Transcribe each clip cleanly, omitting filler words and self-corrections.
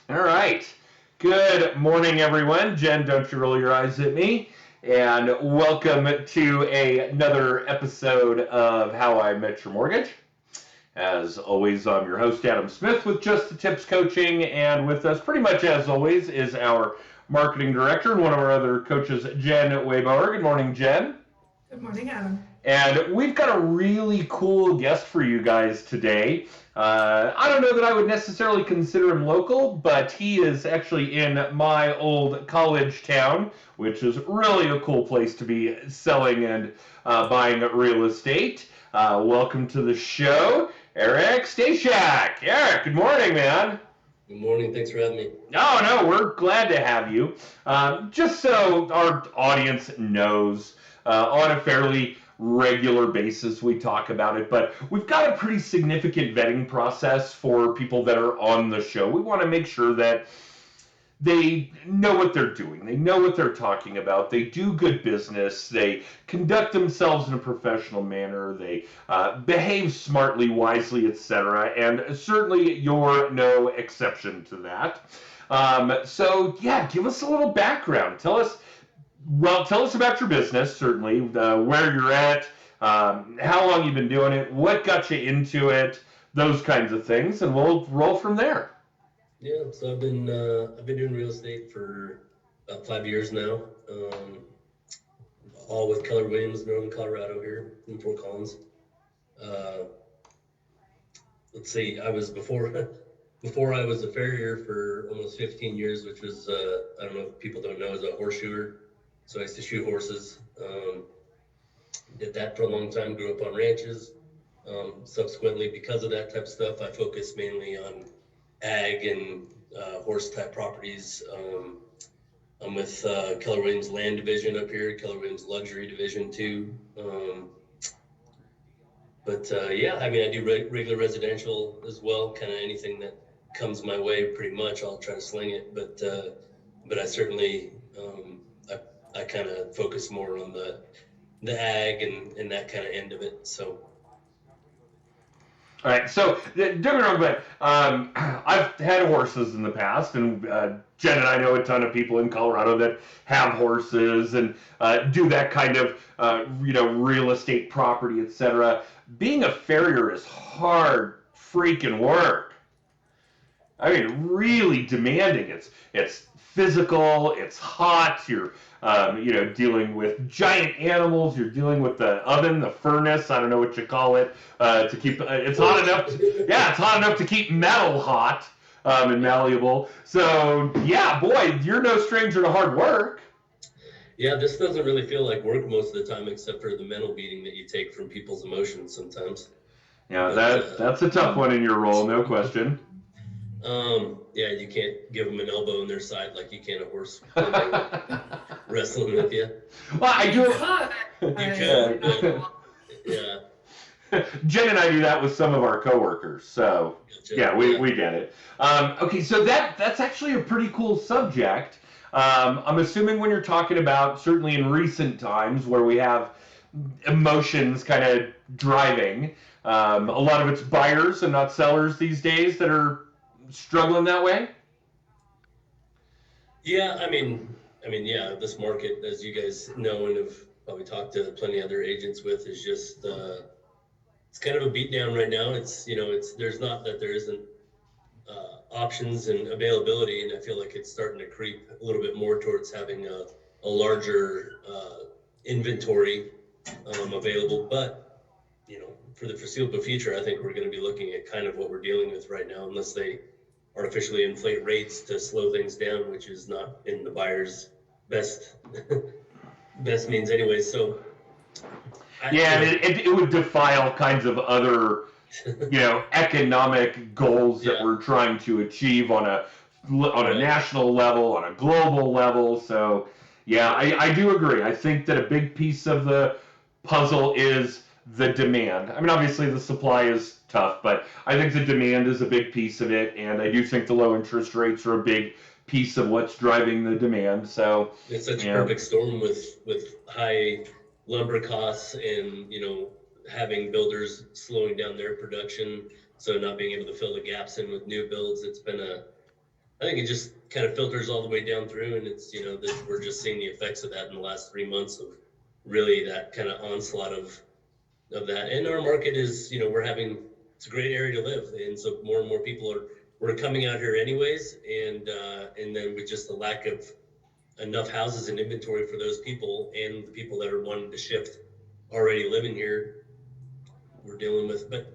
All right. Good morning, everyone. Jen, don't you roll your eyes at me. And welcome to another episode of How I Met Your Mortgage. As always, I'm your host, Adam Smith, with Just the Tips Coaching. And with us, pretty much as always, is our marketing director and one of our other coaches, Jen Weibauer. Good morning, Jen. Good morning, Adam. And we've got a really cool guest for you guys today. I don't know that I would necessarily consider him local, but he is actually in my old college town, which is really a cool place to be selling and buying real estate. Welcome to the show, Eric Stashak. Eric, good morning, man. Good morning. Thanks for having me. No, we're glad to have you. Just so our audience knows, on a fairly regular basis, we talk about it, but we've got a pretty significant vetting process for people that are on the show. We want to make sure that they know what they're doing. They know what they're talking about. They do good business. They conduct themselves in a professional manner. They behave smartly, wisely, etc. And certainly you're no exception to that. So yeah, give us a little background. Tell us about your business, certainly, where you're at, how long you've been doing it, what got you into it, those kinds of things, and we'll roll from there. Yeah, so I've been doing real estate for about 5 years now. All with Keller Williams, Northern Colorado here in Fort Collins. Uh, let's see, I was before I was a farrier for almost 15 years, which was I don't know if people don't know, is a horseshoer. So I used to shoot horses. Did that for a long time. Grew up on ranches. Subsequently, because of that type of stuff, I focused mainly on ag and horse type properties. I'm with Keller Williams Land Division up here, Keller Williams Luxury Division too. Yeah, I mean, I do regular residential as well. Kind of anything that comes my way, pretty much, I'll try to sling it. But I certainly I kind of focus more on the ag and that kind of end of it. So. All right, so don't get me wrong, but I've had horses in the past, and Jen and I know a ton of people in Colorado that have horses and do that kind of real estate property, etc. Being a farrier is hard freaking work. I mean, really demanding. It's physical. It's hot. You're dealing with giant animals. You're dealing with the oven, the furnace. I don't know what you call it to keep. It's hot enough. It's hot enough to keep metal hot and malleable. So yeah, boy, you're no stranger to hard work. Yeah, this doesn't really feel like work most of the time, except for the mental beating that you take from people's emotions sometimes. Yeah, But that's a tough one in your role, no question. yeah, you can't give them an elbow in their side like you can a horse when they're wrestling with you. Well, I do. You could, yeah. Jen and I do that with some of our coworkers, so Gotcha. yeah, we get it. Okay, so that's actually a pretty cool subject. I'm assuming when you're talking about, certainly in recent times where we have emotions kind of driving, a lot of it's buyers and not sellers these days that are struggling that way. Yeah, yeah, this market, as you guys know and have probably talked to plenty of other agents with, is just it's kind of a beatdown right now. It's there's not that there isn't options and availability, and I feel like it's starting to creep a little bit more towards having a larger inventory available. But for the foreseeable future, I think we're going to be looking at kind of what we're dealing with right now, unless they artificially inflate rates to slow things down, which is not in the buyer's best best means anyway. So Yeah, it would defy all kinds of other, economic goals that Yeah. we're trying to achieve on a Right. national level, on a global level. So, yeah, I do agree. I think that a big piece of the puzzle is the demand. I mean, obviously the supply is tough, but I think the demand is a big piece of it, and I do think the low interest rates are a big piece of what's driving the demand. So, It's such a yeah. perfect storm with high lumber costs and having builders slowing down their production, so not being able to fill the gaps in with new builds. It's been I think it just kind of filters all the way down through, and it's, that we're just seeing the effects of that in the last 3 months of really that kind of onslaught of that. And our market is, it's a great area to live, and so more and more people we're coming out here anyways, and then with just the lack of enough houses and inventory for those people and the people that are wanting to shift already living here, we're dealing with. But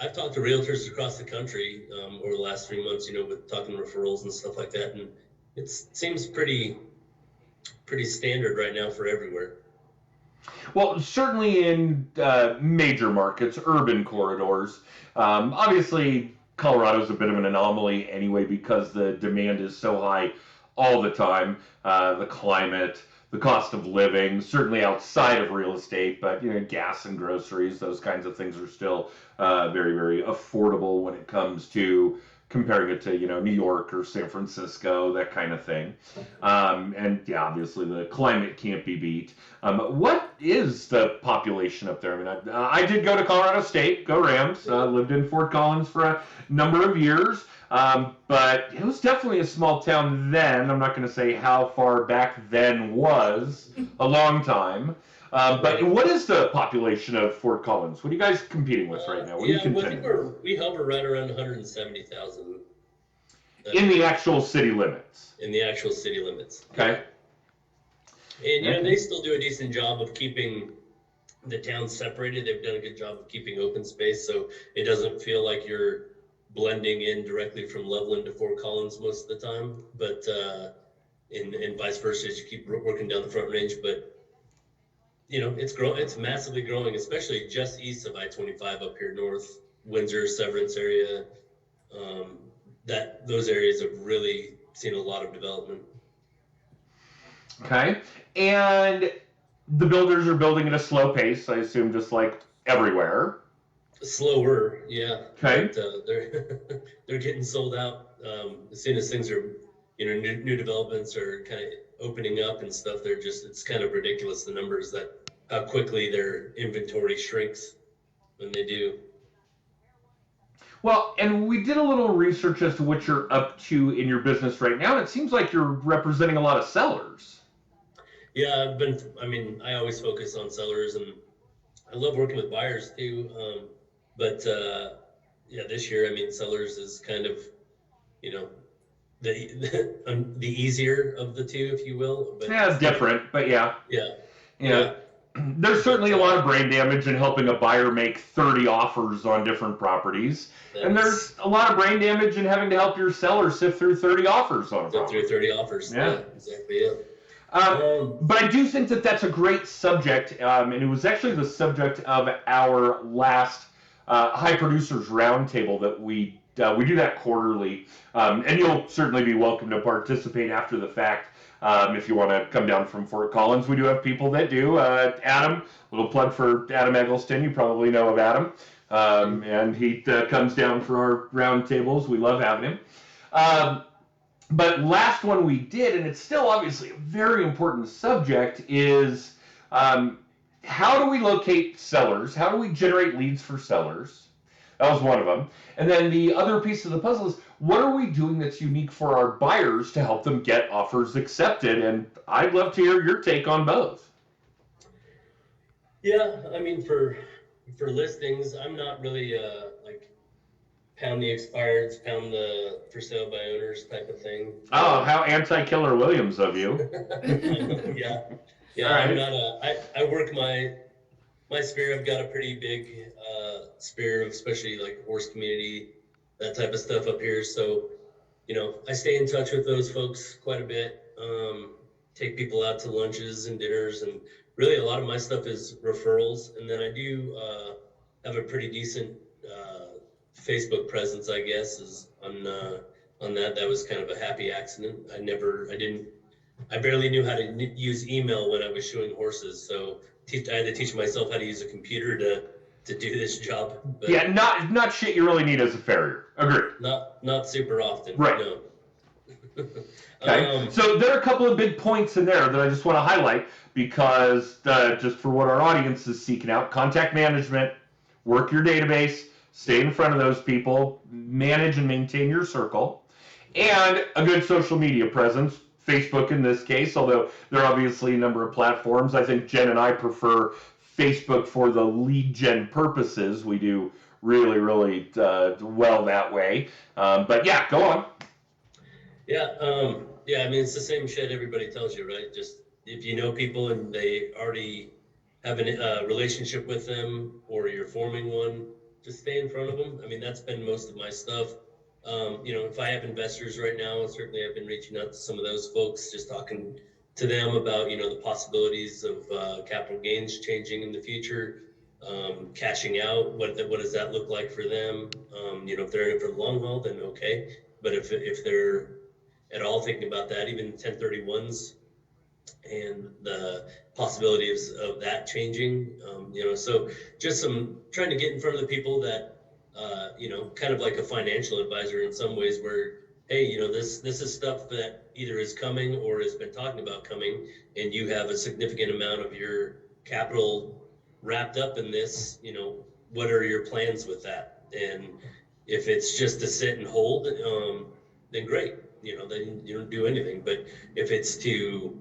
I've talked to realtors across the country over the last 3 months, with talking referrals and stuff like that, and it seems pretty standard right now for everywhere. Well, certainly in major markets, urban corridors. Obviously, Colorado's a bit of an anomaly anyway because the demand is so high all the time. The climate, the cost of living, certainly outside of real estate, but gas and groceries, those kinds of things are still very, very affordable when it comes to comparing it to New York or San Francisco, that kind of thing. And yeah, obviously the climate can't be beat. What is the population up there? I mean, I did go to Colorado State, go Rams. Lived in Fort Collins for a number of years. But it was definitely a small town then. I'm not going to say how far back then was, a long time. But what is the population of Fort Collins? What are you guys competing with right now? What are you contending with? We hover right around 170,000. In the actual city limits? In the actual city limits. Okay. And, they still do a decent job of keeping the town separated. They've done a good job of keeping open space, so it doesn't feel like you're blending in directly from Loveland to Fort Collins most of the time. But, and vice versa as you keep working down the Front Range. But, it's massively growing, especially just east of I-25 up here north, Windsor, Severance area. Those areas have really seen a lot of development. Okay. And the builders are building at a slow pace, I assume, just like everywhere. Slower, yeah. Okay. But, they're getting sold out as soon as things are, new developments are kind of opening up and stuff. It's kind of ridiculous, the numbers how quickly their inventory shrinks when they do. Well, and we did a little research as to what you're up to in your business right now, and it seems like you're representing a lot of sellers. Yeah, I always focus on sellers, and I love working with buyers too. But this year, sellers is kind of, the easier of the two, if you will. But yeah, it's different, but yeah. Yeah. There's certainly a lot of brain damage in helping a buyer make 30 offers on different properties. And there's a lot of brain damage in having to help your seller sift through 30 offers on a property. Sift through 30 offers. Yeah, exactly. Yeah. But I do think that that's a great subject, and it was actually the subject of our last High Producers Roundtable that we do that quarterly, and you'll certainly be welcome to participate after the fact. If you want to come down from Fort Collins, we do have people that do. Adam, little plug for Adam Eggleston. You probably know of Adam. And he comes down for our roundtables. We love having him. But last one we did, and it's still obviously a very important subject, is how do we locate sellers? How do we generate leads for sellers? That was one of them. And then the other piece of the puzzle is, what are we doing that's unique for our buyers to help them get offers accepted? And I'd love to hear your take on both. Yeah, for listings, I'm not really pound the expireds, pound the for sale by owners type of thing. Oh, how anti-Killer Williams of you. Yeah. Right. I'm not I work my sphere. I've got a pretty big sphere, especially like horse community, that type of stuff up here. So, I stay in touch with those folks quite a bit. Take people out to lunches and dinners, and really a lot of my stuff is referrals. And then I do have a pretty decent Facebook presence, I guess, is on that. That was kind of a happy accident. I barely knew how to use email when I was shoeing horses, so I had to teach myself how to use a computer to do this job. But yeah, not shit you really need as a farrier. Agreed. Not super often. Right. No. Okay. So there are a couple of big points in there that I just want to highlight because just for what our audience is seeking out: contact management, work your database, stay in front of those people, manage and maintain your circle. and a good social media presence. Facebook in this case, although there are obviously a number of platforms. I think Jen and I prefer Facebook for the lead gen purposes. We do really well that way. But yeah, go on. Yeah. I mean, it's the same shit everybody tells you, right? Just if you know people and they already have a relationship with them, or you're forming one, just stay in front of them. I mean, that's been most of my stuff. If I have investors right now, certainly I've been reaching out to some of those folks, just talking to them about, the possibilities of capital gains changing in the future, cashing out. What does that look like for them? If they're in it for the long haul, then okay. But if they're at all thinking about that, even 1031s and the possibilities of that changing, so just some trying to get in front of the people that, kind of like a financial advisor in some ways, where, hey, this is stuff that either is coming or has been talking about coming, and you have a significant amount of your capital wrapped up in this, what are your plans with that? And if it's just to sit and hold, then great, then you don't do anything. But if it's to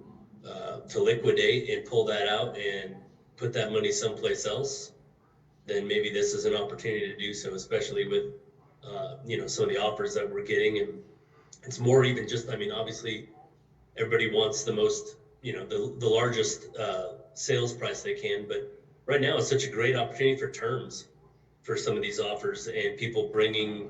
liquidate and pull that out and put that money someplace else, then maybe this is an opportunity to do so, especially with, some of the offers that we're getting. And it's more even just, I mean, obviously everybody wants the most, the largest sales price they can, but right now it's such a great opportunity for terms for some of these offers, and people bringing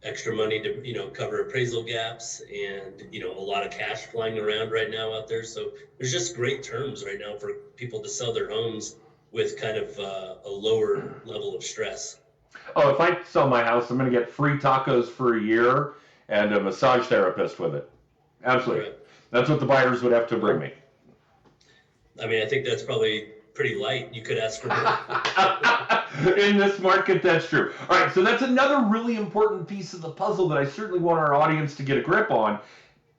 extra money to, cover appraisal gaps, and, a lot of cash flying around right now out there. So there's just great terms right now for people to sell their homes with kind of a lower level of stress. Oh, if I sell my house, I'm going to get free tacos for a year and a massage therapist with it. Absolutely. Right. That's what the buyers would have to bring me. I mean, I think that's probably pretty light. You could ask for more. In this market, that's true. All right, so that's another really important piece of the puzzle that I certainly want our audience to get a grip on.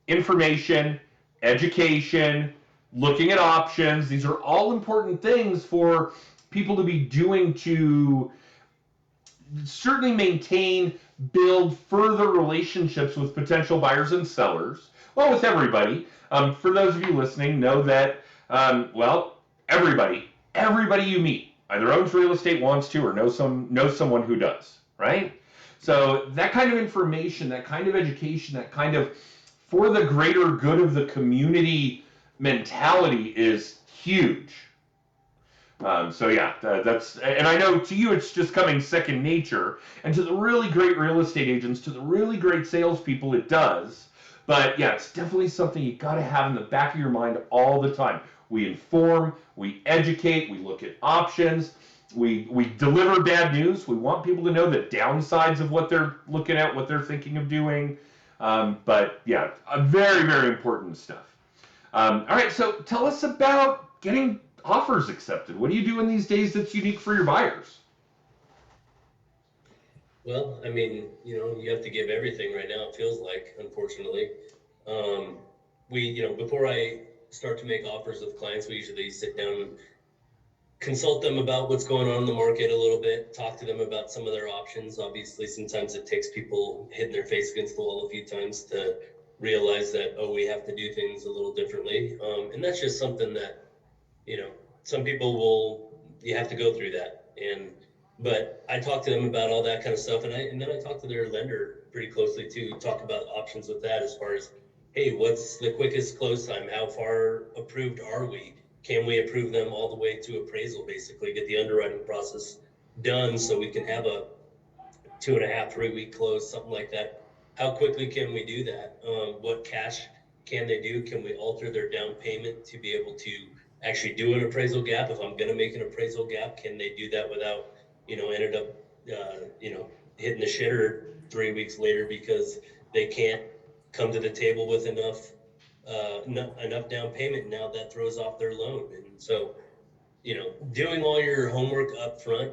Information, education, looking at options. These are all important things for people to be doing to certainly maintain, build further relationships with potential buyers and sellers. Well, with everybody. For those of you listening, know that, everybody you meet either owns real estate, wants to, or knows someone who does, right? So that kind of information, that kind of education, that kind of for the greater good of the community mentality is huge. That's, and I know to you it's just coming second nature, and to the really great real estate agents, to the really great salespeople, it does. But yeah, it's definitely something you got to have in the back of your mind all the time. We inform, we educate, we look at options, we deliver bad news. We want people to know the downsides of what they're looking at, what they're thinking of doing. But yeah, very important stuff. All right, so tell us about getting offers accepted. What do you do in these days that's unique for your buyers? Well, I mean, you have to give everything right now, it feels like, unfortunately. Before I start to make offers with clients, we usually sit down and consult them about what's going on in the market a little bit, talk to them about some of their options. Obviously, sometimes it takes people hitting their face against the wall a few times to realize that, oh, we have to do things a little differently. And that's just something that, some people you have to go through that. But I talk to them about all that kind of stuff, and then I talk to their lender pretty closely too, talk about options with that, as far as, hey, what's the quickest close time? How far approved are we? Can we approve them all the way to appraisal, basically get the underwriting process done so we can have a 2.5, 3-week close, something like that? How quickly can we do that? What cash can they do? Can we alter their down payment to be able to actually do an appraisal gap? If I'm going to make an appraisal gap, can they do that without, ended up, hitting the shitter 3 weeks later because they can't come to the table with enough down payment? Now that throws off their loan. And so, doing all your homework up front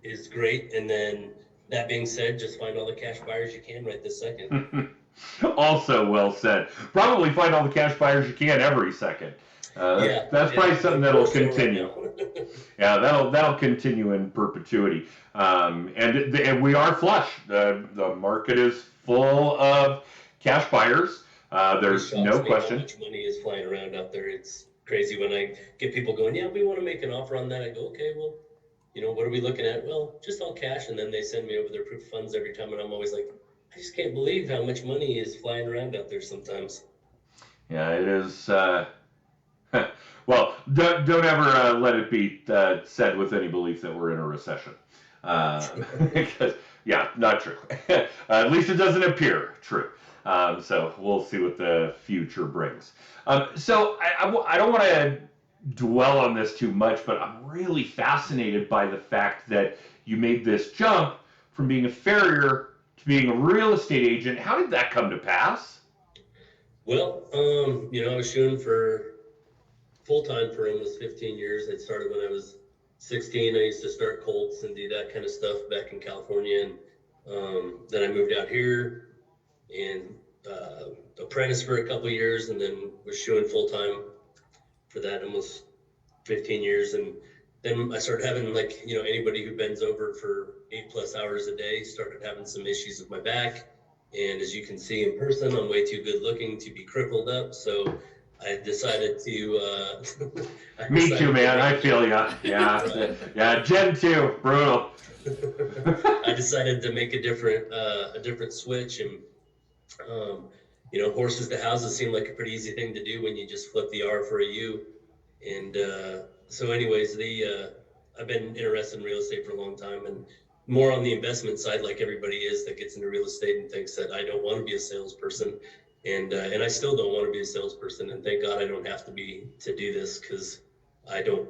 is great. And then that being said, just find all the cash buyers you can right this second. Also well said. Probably find all the cash buyers you can every second. That's probably something that'll continue. Yeah, that'll continue in perpetuity. And we are flush. The market is full of cash buyers. There's It no shocks me how question. much money is flying around out there. It's crazy when I get people going, yeah, we want to make an offer on that. I go, okay, well, what are we looking at? Well, just all cash. And then they send me over their proof of funds every time. And I'm always like, I just can't believe how much money is flying around out there sometimes. Yeah, it is. Well, don't ever let it be said with any belief that we're in a recession. Because, yeah, not true. At least it doesn't appear true. So we'll see what the future brings. So I don't want to dwell on this too much, but I'm really fascinated by the fact that you made this jump from being a farrier to being a real estate agent. How did that come to pass? Well, I was shooting for full time for almost 15 years. I started when I was 16. I used to start Colts and do that kind of stuff back in California. And then I moved out here and apprenticed for a couple of years and then was shooting full time for that almost 15 years. And then I started having, like, anybody who bends over for 8+ hours a day started having some issues with my back. And as you can see in person, I'm way too good looking to be crippled up. So I decided to. Me too, man. I feel ya. Yeah, Right. yeah. Gen 2, brutal. I decided to make a different switch, and horses to houses seemed like a pretty easy thing to do when you just flip the R for a U. And so, anyways, I've been interested in real estate for a long time, and more on the investment side, like everybody is that gets into real estate and thinks that I don't want to be a salesperson, and I still don't want to be a salesperson. And thank God I don't have to be to do this, because I don't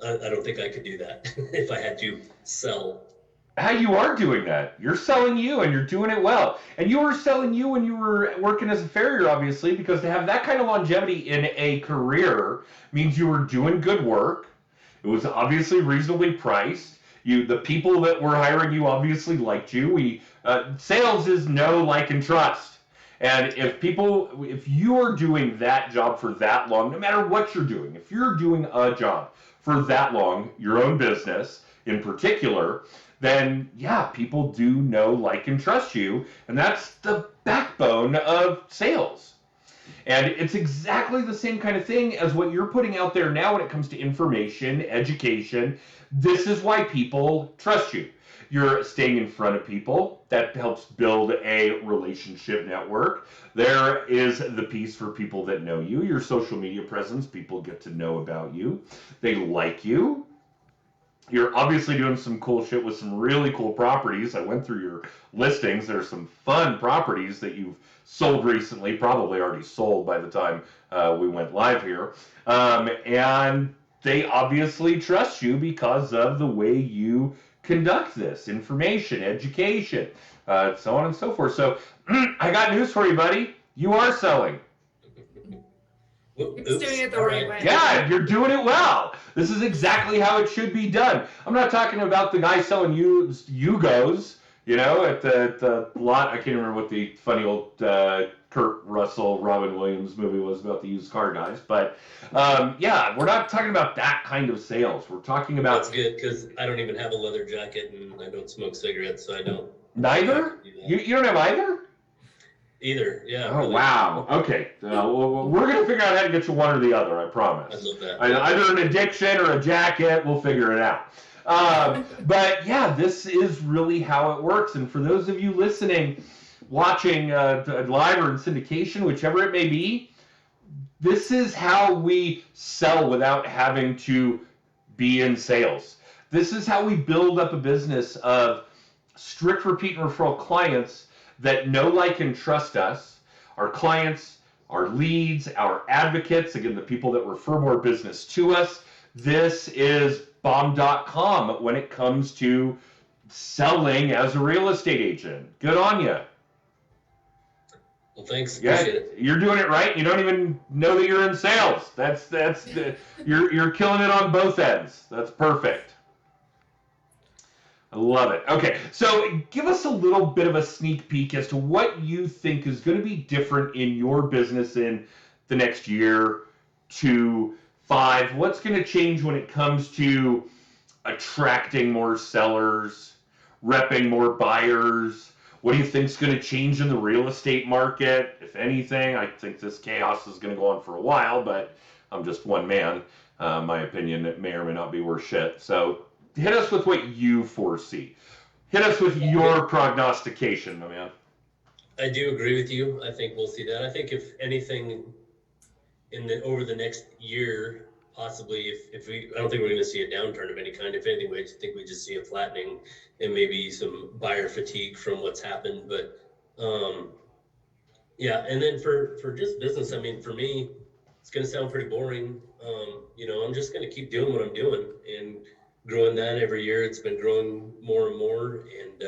I don't think I could do that if I had to sell. How you are doing that? You're selling you, and you're doing it well. And you were selling you when you were working as a farrier, obviously, because to have that kind of longevity in a career means you were doing good work. It was obviously reasonably priced. The people that were hiring you obviously liked you. Sales is know, like, and trust. And if you are doing that job for that long, no matter what you're doing, if you're doing a job for that long, your own business in particular, then yeah, people do know, like, and trust you. And that's the backbone of sales. And it's exactly the same kind of thing as what you're putting out there now when it comes to information, education. This is why people trust you. You're staying in front of people. That helps build a relationship network. There is the piece for people that know you. Your social media presence, people get to know about you. They like you. You're obviously doing some cool shit with some really cool properties. I went through your listings. There's some fun properties that you've sold recently, probably already sold by the time we went live here. And they obviously trust you because of the way you conduct this information, education, so on and so forth. So I got news for you, buddy. You are selling. It's doing it the right way. Yeah, you're doing it well. This is exactly how it should be done. I'm not talking about the guy selling Yugos, at the lot. I can't remember what the funny old Kurt Russell, Robin Williams movie was about the used car guys. But yeah, we're not talking about that kind of sales. We're talking about. That's good, because I don't even have a leather jacket and I don't smoke cigarettes, so I don't. Neither? You don't have either? Either, yeah. Oh, really. wow. Okay. Well, we're going to figure out how to get you one or the other, I promise. I love that. Either an addiction or a jacket, we'll figure it out. But yeah, this is really how it works. And for those of you listening, watching live or in syndication, whichever it may be, this is how we sell without having to be in sales. This is how we build up a business of strict repeat and referral clients that know, like, and trust us. Our clients, our leads, our advocates, again, the people that refer more business to us. This is bomb.com when it comes to selling as a real estate agent. Good on you. Well, thanks. Yeah, Appreciate it. you're doing it right. You don't even know that you're in sales. You're killing it on both ends. That's perfect. I love it. Okay, so give us a little bit of a sneak peek as to what you think is going to be different in your business in the next year to 5. What's going to change when it comes to attracting more sellers, repping more buyers? What do you think's going to change in the real estate market, if anything? I think this chaos is going to go on for a while, but I'm just one man. My opinion, it may or may not be worth shit. So hit us with what you foresee. Hit us with your prognostication, my man. I do agree with you. I think we'll see that. I think if anything, over the next year, possibly if we, I don't think we're going to see a downturn of any kind. If anything, I think we just see a flattening and maybe some buyer fatigue from what's happened. But yeah, and then for just business, I mean, for me, it's going to sound pretty boring. I'm just going to keep doing what I'm doing and growing that every year. It's been growing more and more, and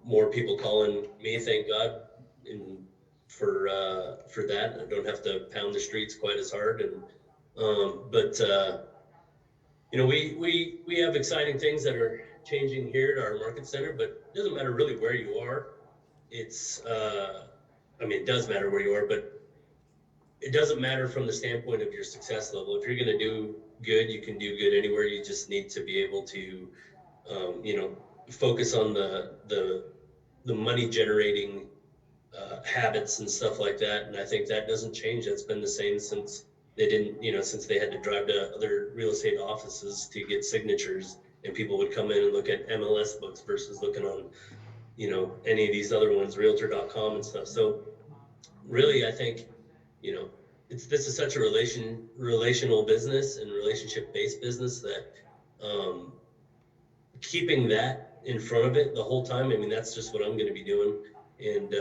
more people calling me, thank God, and for that. I don't have to pound the streets quite as hard, and but we have exciting things that are changing here at our market center, but it doesn't matter really where you are. It's it does matter where you are, but it doesn't matter from the standpoint of your success level. If you're going to do good, you can do good anywhere. You just need to be able to focus on the money generating habits and stuff like that. And I think that doesn't change. That's been the same since since they had to drive to other real estate offices to get signatures, and people would come in and look at MLS books versus looking on, any of these other ones, realtor.com and stuff. So really, I think, this is such a relational business and relationship based business that keeping that in front of it the whole time. I mean, that's just what I'm going to be doing, and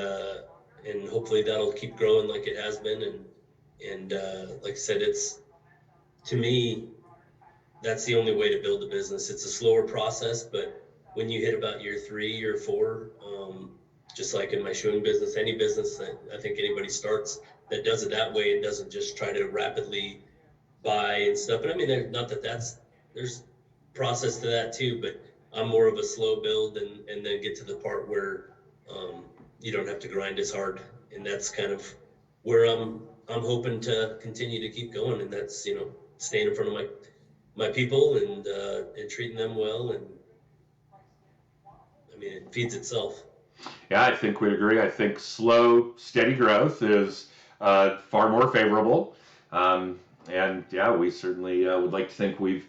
hopefully that'll keep growing like it has been. And like I said, to me, that's the only way to build a business. It's a slower process, but when you hit about year 3, year 4, just like in my shoeing business, any business that I think anybody starts that does it that way and doesn't just try to rapidly buy and stuff. And I mean, there's process to that too, but I'm more of a slow build and then get to the part where you don't have to grind as hard. And that's kind of where I'm hoping to continue to keep going. And that's, staying in front of my people and treating them well. And I mean, it feeds itself. Yeah, I think we agree. I think slow, steady growth is far more favorable. And yeah, we certainly would like to think we've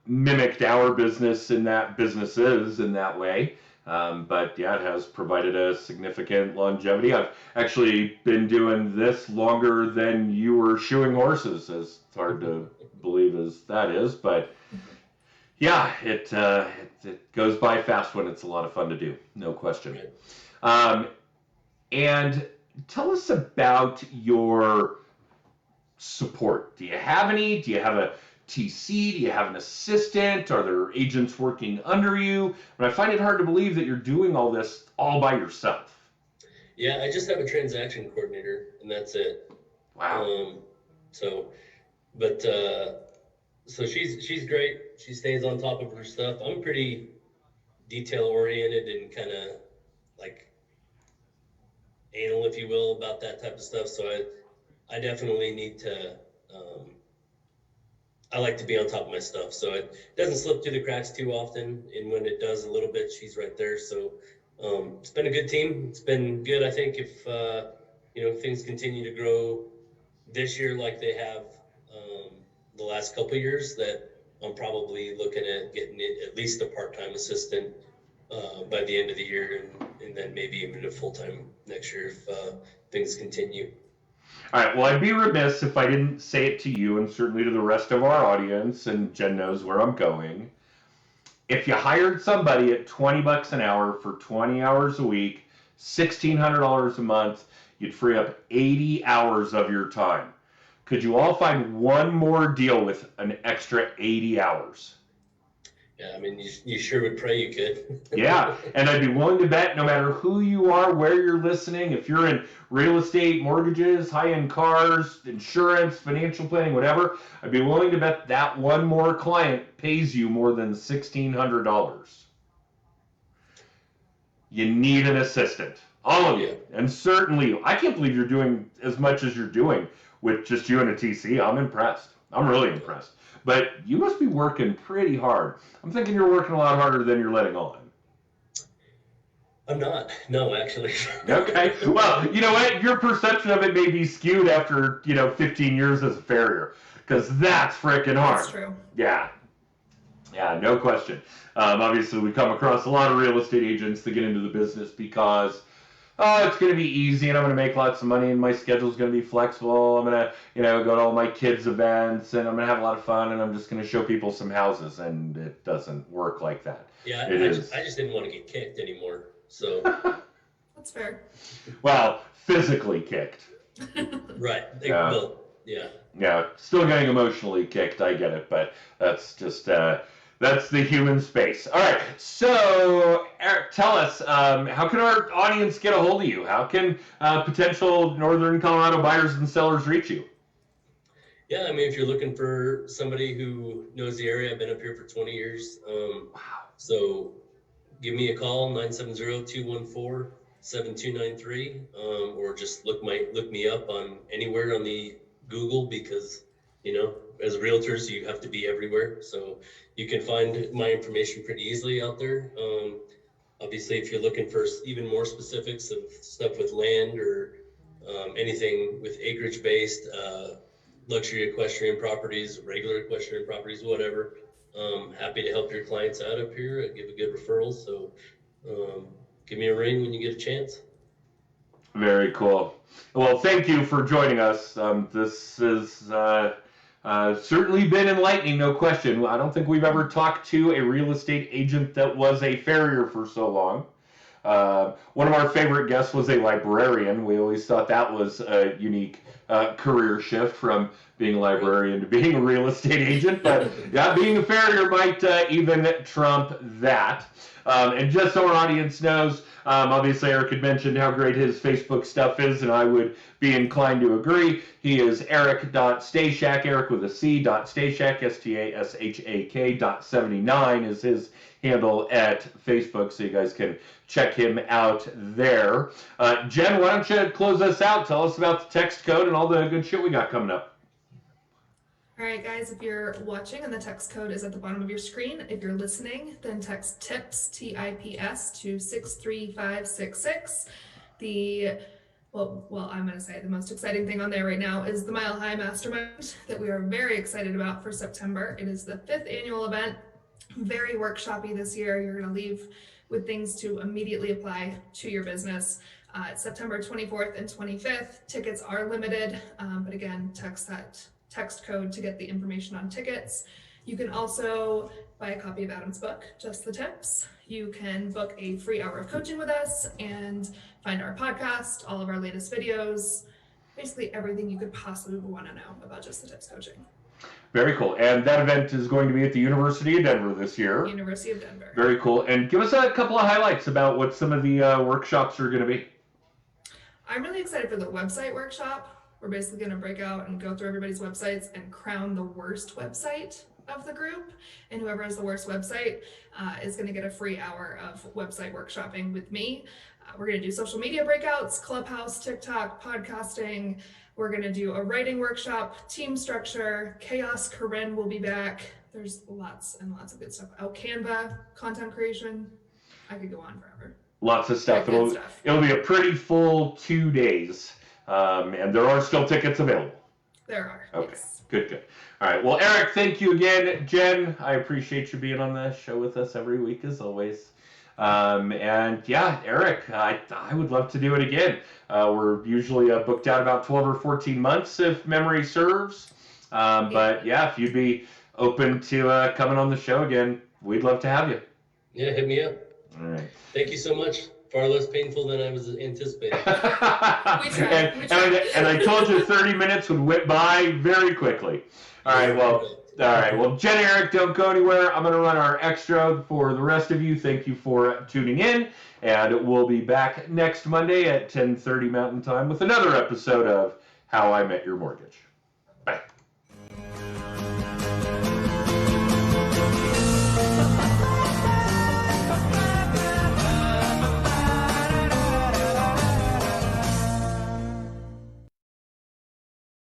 mimicked our business in that businesses in that way. But yeah, it has provided a significant longevity. I've actually been doing this longer than you were shoeing horses, as hard to believe as that is. But yeah, it goes by fast when it's a lot of fun to do, no question. And tell us about your support. Do you have any? Do you have a TC? Do you have an assistant? Are there agents working under you? But I find it hard to believe that you're doing all this all by yourself. Yeah, I just have a transaction coordinator, and that's it. Wow. So she's great. She stays on top of her stuff. I'm pretty detail oriented and kind of like anal, if you will, about that type of stuff. So I definitely need to. I like to be on top of my stuff, so it doesn't slip through the cracks too often. And when it does a little bit, she's right there. So it's been a good team. It's been good. I think if things continue to grow this year like they have the last couple of years, that I'm probably looking at getting at least a part-time assistant by the end of the year, and then maybe even a full-time next year if things continue. All right, well, I'd be remiss if I didn't say it to you and certainly to the rest of our audience, and Jen knows where I'm going. If you hired somebody at $20 an hour for 20 hours a week, $1,600 a month, you'd free up 80 hours of your time. Could you all find one more deal with an extra 80 hours? Yeah, I mean, you sure would pray you could. Yeah, and I'd be willing to bet no matter who you are, where you're listening, if you're in real estate, mortgages, high-end cars, insurance, financial planning, whatever, I'd be willing to bet that one more client pays you more than $1,600. You need an assistant, all of you, and certainly you. I can't believe you're doing as much as you're doing with just you and a TC. I'm impressed. I'm really impressed. But you must be working pretty hard. I'm thinking you're working a lot harder than you're letting on. I'm not. No, actually. Okay. Well, you know what? Your perception of it may be skewed after, 15 years as a farrier, because that's freaking hard. That's true. Yeah. Yeah, no question. Obviously, we come across a lot of real estate agents that get into the business because, oh, it's going to be easy and I'm going to make lots of money and my schedule's going to be flexible. I'm going to, go to all my kids' events and I'm going to have a lot of fun and I'm just going to show people some houses. And it doesn't work like that. Yeah, It I is. just didn't want to get kicked anymore. So, That's fair. Well, physically kicked. right. Yeah. Well, yeah. Yeah, still getting emotionally kicked. I get it, but that's just that's the human space. All right, so Eric, tell us, how can our audience get a hold of you? How can potential Northern Colorado buyers and sellers reach you? Yeah, I mean, if you're looking for somebody who knows the area, I've been up here for 20 years. Wow. So give me a call, 970-214-7293, or just look me up on anywhere on the Google, because as realtors you have to be everywhere, so you can find my information pretty easily out there. Obviously, if you're looking for even more specifics of stuff with land or anything with acreage based, luxury equestrian properties, regular equestrian properties, whatever, happy to help your clients out up here. I give a good referral, so give me a ring when you get a chance. Very cool. Well, thank you for joining us. This has certainly been enlightening, no question. I don't think we've ever talked to a real estate agent that was a farrier for so long. One of our favorite guests was a librarian. We always thought that was a unique career shift from being a librarian to being a real estate agent. But yeah, being a farrier might even trump that. And just so our audience knows, obviously Eric had mentioned how great his Facebook stuff is, and I would be inclined to agree. He is Eric.Stashak, Eric with a C, .Stashak, Stashak.79 is his handle at Facebook, so you guys can check him out there. Jen, why don't you close us out? Tell us about the text code and all the good shit we got coming up. All right, guys, if you're watching and the text code is at the bottom of your screen, if you're listening, then text TIPS, T-I-P-S, to 63566. Well, I'm going to say the most exciting thing on there right now is the Mile High Mastermind that we are very excited about for September. It is the 5th annual event, very workshopy this year. You're going to leave with things to immediately apply to your business. It's September 24th and 25th. Tickets are limited, but again, text that text code to get the information on tickets. You can also buy a copy of Adam's book, Just the Tips. You can book a free hour of coaching with us and find our podcast, all of our latest videos, basically everything you could possibly want to know about Just the Tips coaching. Very cool. And that event is going to be at the University of Denver this year. University of Denver. Very cool. And give us a couple of highlights about what some of the workshops are going to be. I'm really excited for the website workshop. We're basically going to break out and go through everybody's websites and crown the worst website of the group. And whoever has the worst website is going to get a free hour of website workshopping with me. We're going to do social media breakouts, Clubhouse, TikTok, podcasting. We're going to do a writing workshop, team structure, Chaos. Corinne will be back. There's lots and lots of good stuff. Canva, content creation. I could go on forever. Lots of stuff. It'll be a pretty full 2 days. And there are still tickets available. There are. Okay, yes. Good. All right, well, Eric, thank you again. Jen, I appreciate you being on the show with us every week, as always. And yeah, Eric, I would love to do it again. We're usually booked out about 12 or 14 months, if memory serves. But yeah, if you'd be open to coming on the show again, we'd love to have you. Yeah, hit me up. All right. Thank you so much. Far less painful than I was anticipating. We tried. And I told you 30 minutes would whip by very quickly. All right, well, Jen and Eric, don't go anywhere. I'm going to run our extra for the rest of you. Thank you for tuning in, and we'll be back next Monday at 10:30 Mountain Time with another episode of How I Met Your Mortgage.